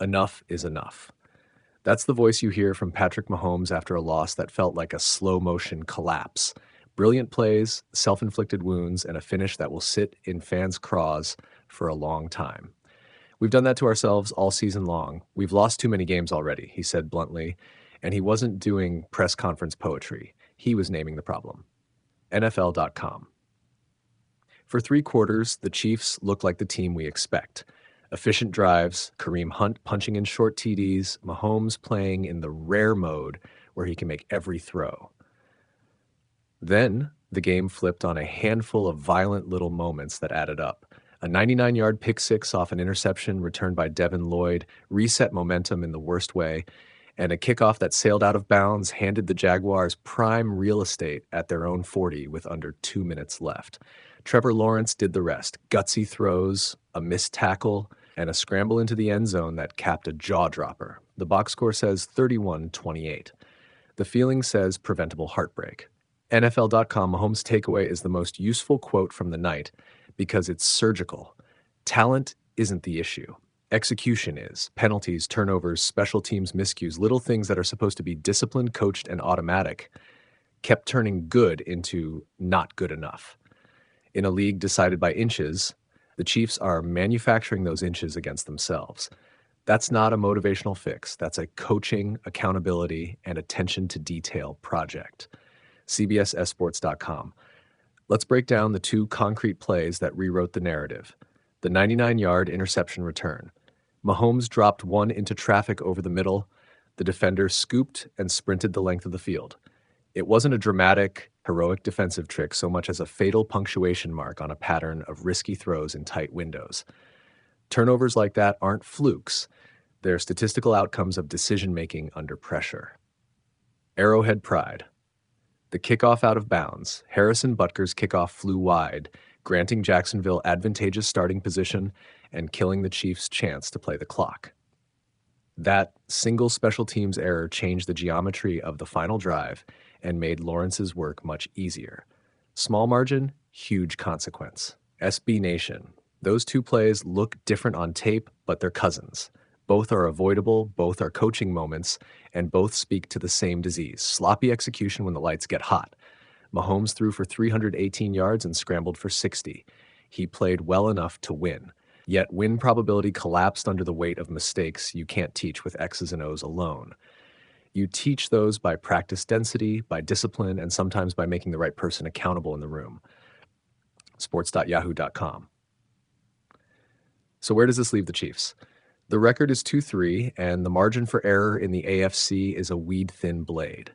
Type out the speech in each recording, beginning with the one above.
Enough is enough. That's the voice you hear from Patrick Mahomes after a loss that felt like a slow-motion collapse. Brilliant plays, self-inflicted wounds, and a finish that will sit in fans' craws for a long time. We've done that to ourselves all season long. We've lost too many games already, he said bluntly, and he wasn't doing press conference poetry. He was naming the problem. NFL.com. For 3 quarters, the Chiefs looked like the team we expect. Efficient drives, Kareem Hunt punching in short TDs, Mahomes playing in the rare mode where he can make every throw. Then the game flipped on a handful of violent little moments that added up. A 99-yard pick six off an interception returned by Devin Lloyd reset momentum in the worst way, and a kickoff that sailed out of bounds handed the Jaguars prime real estate at their own 40 with under 2 minutes left. Trevor Lawrence did the rest. Gutsy throws, a missed tackle, and a scramble into the end zone that capped a jaw-dropper. The box score says 31-28. The feeling says preventable heartbreak. NFL.com Mahomes' takeaway is the most useful quote from the night because it's surgical. Talent isn't the issue. Execution is. Penalties, turnovers, special teams miscues, little things that are supposed to be disciplined, coached, and automatic kept turning good into not good enough. In a league decided by inches, the Chiefs are manufacturing those inches against themselves. That's not a motivational fix. That's a coaching, accountability, and attention to detail project. CBSSports.com. Let's break down the 2 concrete plays that rewrote the narrative. The 99-yard interception return. Mahomes dropped one into traffic over the middle. The defender scooped and sprinted the length of the field. It wasn't a dramatic, heroic defensive trick so much as a fatal punctuation mark on a pattern of risky throws in tight windows. Turnovers like that aren't flukes. They're statistical outcomes of decision-making under pressure. Arrowhead Pride. The kickoff out of bounds. Harrison Butker's kickoff flew wide, granting Jacksonville advantageous starting position and killing the Chiefs' chance to play the clock. That single special teams error changed the geometry of the final drive and made Lawrence's work much easier. Small margin, huge consequence. SB Nation. Those 2 plays look different on tape, but they're cousins. Both are avoidable, both are coaching moments, and both speak to the same disease: sloppy execution when the lights get hot. Mahomes threw for 318 yards and scrambled for 60. He played well enough to win. Yet win probability collapsed under the weight of mistakes you can't teach with X's and O's alone. You teach those by practice density, by discipline, and sometimes by making the right person accountable in the room. Sports.yahoo.com. So where does this leave the Chiefs? The record is 2-3, and the margin for error in the AFC is a weed-thin blade.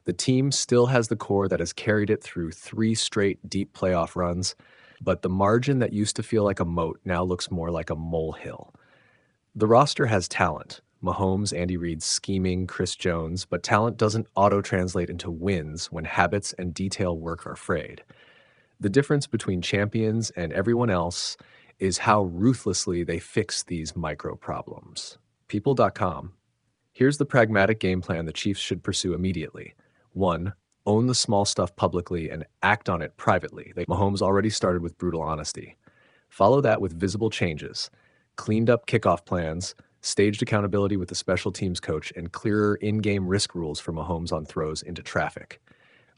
The team still has the core that has carried it through 3 straight deep playoff runs, but the margin that used to feel like a moat now looks more like a molehill. The roster has talent. Mahomes, Andy Reid, scheming, Chris Jones, but talent doesn't auto-translate into wins when habits and detail work are frayed. The difference between champions and everyone else is how ruthlessly they fix these micro problems. People.com. Here's the pragmatic game plan the Chiefs should pursue immediately. 1. Own the small stuff publicly and act on it privately. Mahomes already started with brutal honesty. Follow that with visible changes. Cleaned up kickoff plans, staged accountability with the special teams coach, and clearer in-game risk rules for Mahomes on throws into traffic.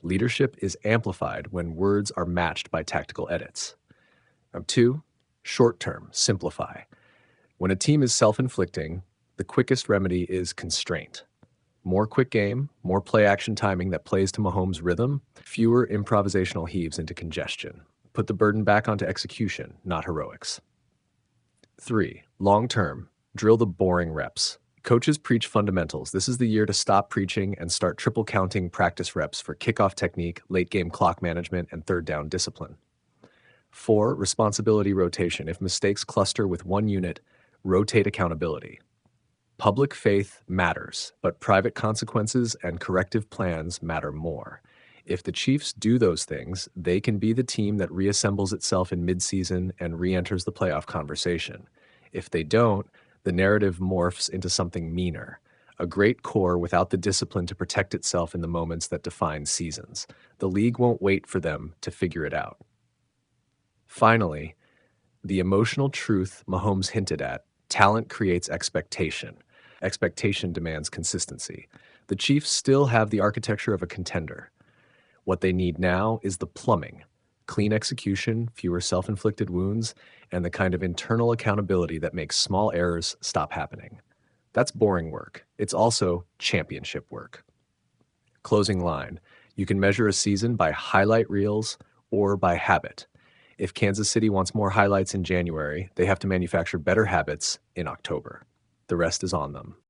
Leadership is amplified when words are matched by tactical edits. 2. Short-term, simplify. When a team is self-inflicting, the quickest remedy is constraint. More quick game, more play-action timing that plays to Mahomes' rhythm, fewer improvisational heaves into congestion. Put the burden back onto execution, not heroics. 3. Long-term, drill the boring reps. Coaches preach fundamentals. This is the year to stop preaching and start triple counting practice reps for kickoff technique, late-game clock management, and third-down discipline. 4. Responsibility rotation. If mistakes cluster with one unit, rotate accountability. Public faith matters, but private consequences and corrective plans matter more. If the Chiefs do those things, they can be the team that reassembles itself in midseason and re-enters the playoff conversation. If they don't, the narrative morphs into something meaner, a great core without the discipline to protect itself in the moments that define seasons. The league won't wait for them to figure it out. Finally, the emotional truth Mahomes hinted at Talent creates expectation. Expectation demands consistency. The Chiefs still have the architecture of a contender. What they need now is the plumbing: clean execution, fewer self inflicted wounds, and the kind of internal accountability that makes small errors stop happening. That's boring work. It's also championship work. Closing line: you can measure a season by highlight reels or by habit. If Kansas City wants more highlights in January, they have to manufacture better habits in October. The rest is on them.